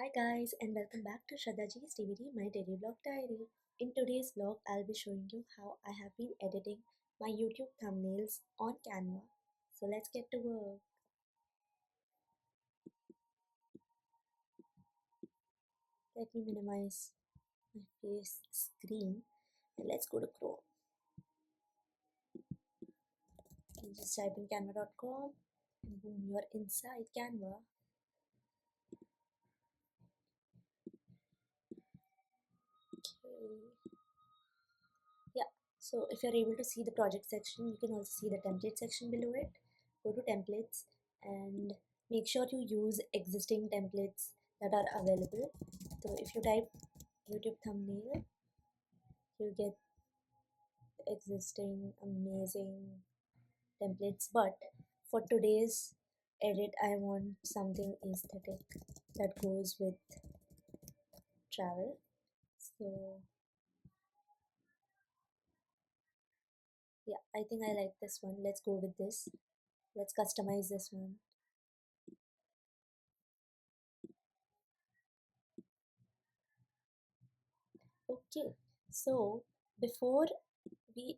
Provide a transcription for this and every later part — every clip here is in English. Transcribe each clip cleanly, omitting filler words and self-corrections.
Hi guys and welcome back to Shraddha Ji's DVD, my daily vlog diary. In today's vlog, I'll be showing you how I have been editing my YouTube thumbnails on Canva. So let's get to work. Let me minimize my face screen and let's go to Chrome. You just type in canva.com and boom, you're inside Canva. Okay. Yeah, so if you're able to see the project section, you can also see the template section below it. Go to templates and make sure you use existing templates that are available. So if you type YouTube thumbnail, you get existing amazing templates. But for today's edit, I want something aesthetic that goes with travel. So yeah, I think I like this one. Let's go with this. Let's customize this one. Okay, so before we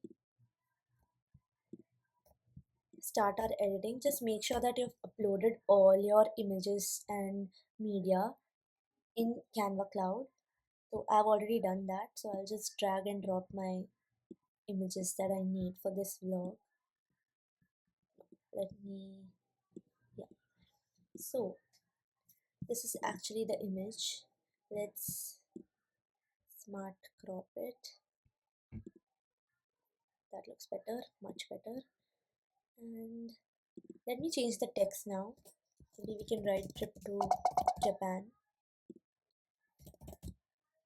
start our editing, just make sure that you've uploaded all your images and media in Canva Cloud. So I've already done that, so I'll just drag and drop my images that I need for this vlog. Let me, yeah. So this is actually the image. Let's smart crop it. That looks better, much better. And let me change the text now. Maybe we can write trip to Japan,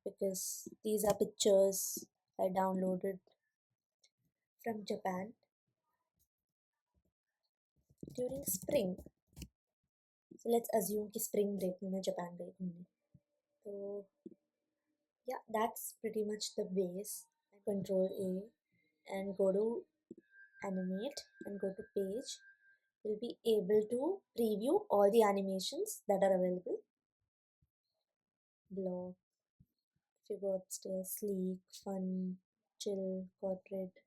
because these are pictures I downloaded from Japan during spring. So let's assume कि spring break में मैं Japan गई घूमने. So yeah, that's pretty much the base. Control A and go to animate and go to page. You'll be able to preview all the animations that are available below. If you go upstairs, sleek, fun, chill, corporate.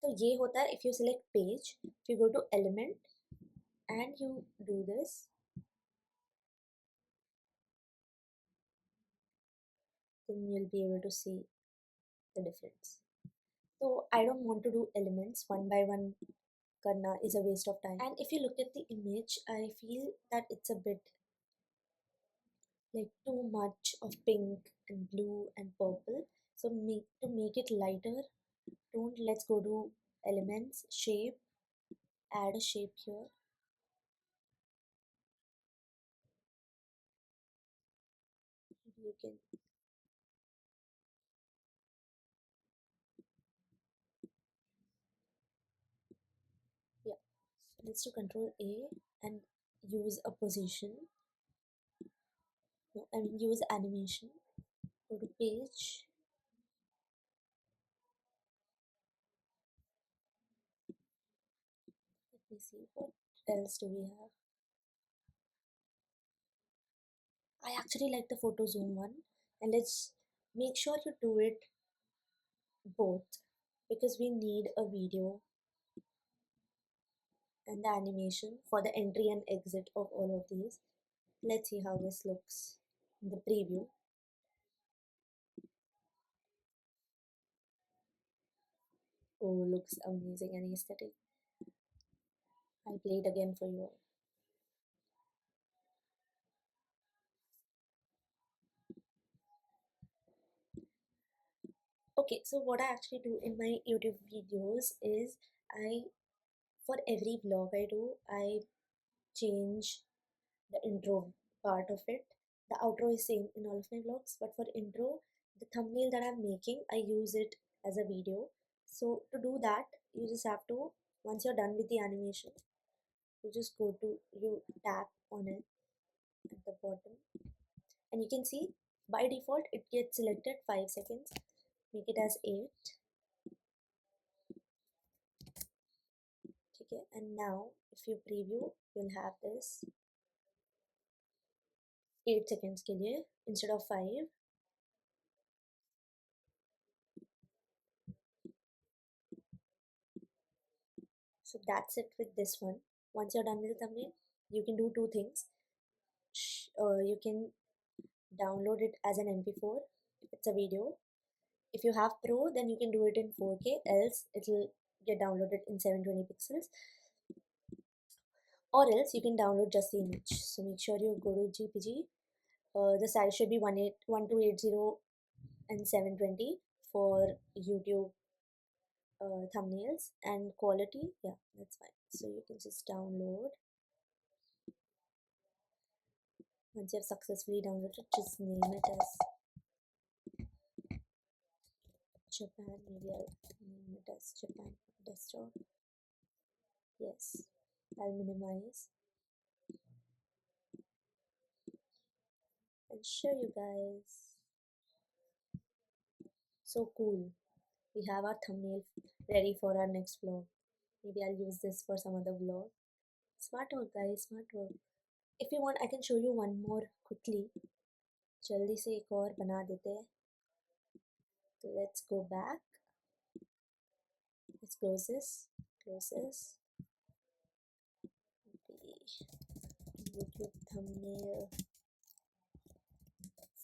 तो ये होता है if you select page, if you go to element and you do this, then you'll be able to see the difference. So I don't want to do elements one by one. Karna is a waste of time. And if you look at the image, I feel that it's a bit like too much of pink and blue and purple. So to make it lighter, don't let's go to elements, shape, add a shape here. You can, yeah. So let's do Control A and use a position. No, I mean use animation. Go to page. Let me see what else do we have. I actually like the photo zoom one, and let's make sure you do it both, because we need a video and the animation for the entry and exit of all of these. Let's see how this looks in the preview. Oh, looks amazing and aesthetic. I'll play it again for you all. Okay, so what I actually do in my YouTube videos is for every vlog I do, I change the intro part of it. The outro is same in all of my vlogs, but for intro, the thumbnail that I'm making, I use it as a video. So to do that, you just have to, once you're done with the animation, you just go to, you tap on it at the bottom, and you can see by default it gets selected 5 seconds. Make it as 8. Okay, and now if you preview, you'll have this. 8 seconds के लिए instead of 5. So that's it with this one. Once you're done with the thumbnail, you can do two things. You can download it as an MP4 if it's a video. If you have Pro, then you can do it in 4K, else it'll get downloaded in 720 pixels. Or else you can download just the image. So make sure you go to GPG. The size should be 1280 and 720 for YouTube thumbnails, and quality, yeah, that's fine. So you can just download. Once you have successfully downloaded, just name it as Japan. Maybe I'll name it as Japan desktop. Yes, I'll minimize and show you guys. So cool. We have our thumbnail ready for our next vlog. Maybe I'll use this for some other vlog. Smart work, guys, smart work. If you want, I can show you one more quickly. जल्दी से एक और बना देते हैं. So let's go back. Let's close this. Close this. The YouTube thumbnail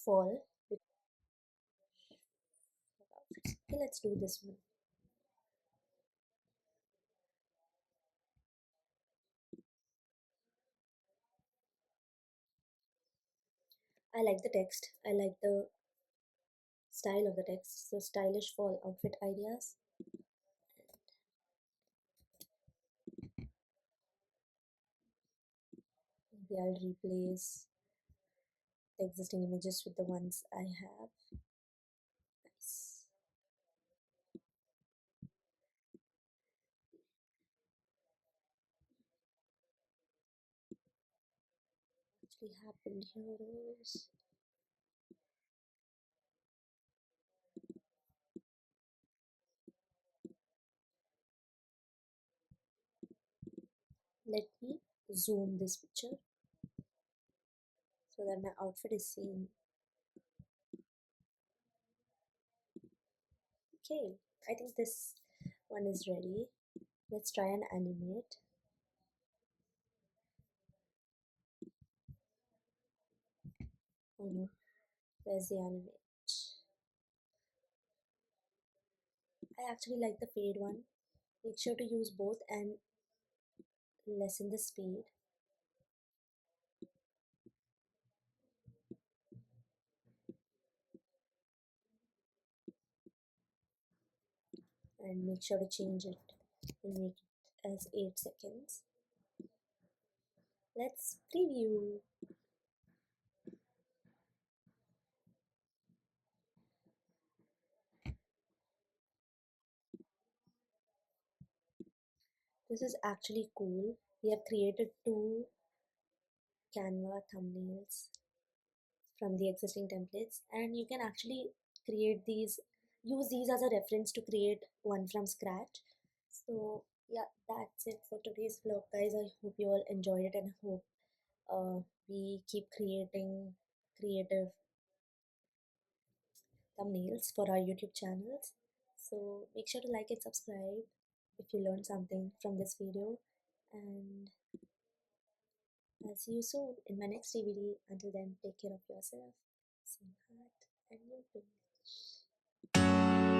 fall. Okay, let's do this one. I like the text. I like the style of the text. So stylish fall outfit ideas. Maybe I'll replace the existing images with the ones I have. Nice. Actually happened here is, let me zoom this picture so that my outfit is seen. Okay, I think this one is ready. Let's try and animate. Oh no, where's the animate? I actually like the fade one. Make sure to use both and lessen the speed. And make sure to change it and make it as 8 seconds. Let's preview. This is actually cool. We have created two Canva thumbnails from the existing templates, and you can actually create these, use these as a reference to create one from scratch. So yeah, that's it for today's vlog, guys. I hope you all enjoyed it, and hope we keep creating creative thumbnails for our YouTube channels. So make sure to like and subscribe if you learned something from this video, and I'll see you soon in my next DVD. Until then, take care of yourself. Same heart and your